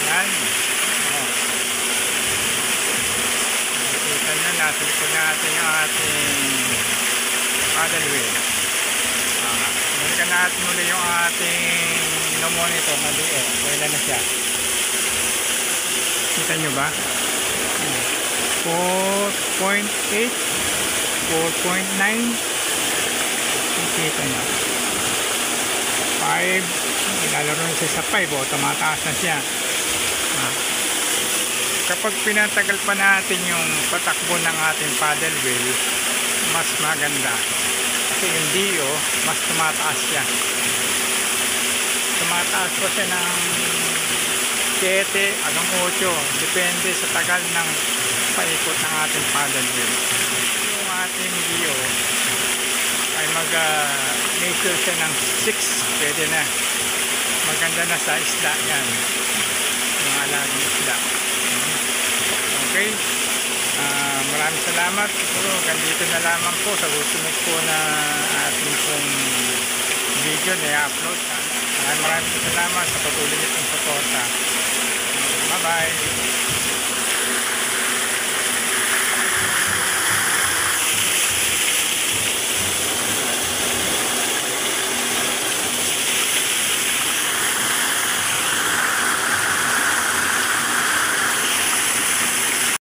Yan. Oh. Nakikita nyo, nasa likod natin yung ating paddle wheel. Balikan natin muli yung ating monitor na liit. Kailan na siya? Kita nyo ba? 4.8, 4.9. Kita nyo 5. Ilalaro na siya sa 5. O, tumataas na siya. Kapag pinatagal pa natin yung patakbo ng ating paddle wheel, mas maganda. Kasi yung Dio, mas tumataas siya. Tumataas pa siya ng 7 hanggang 8. Depende sa tagal ng paikot ng ating paddle wheel. Yung ating Dio ay mag-measure siya ng 6. Pwede na. Maganda na sa isda yan. Mga alagang isda. Okay. Maraming salamat. Siguro ganito na lamang po sa susunod po na ating pong video na i-upload. Maraming salamat sa patuloy nitong suporta. Bye bye.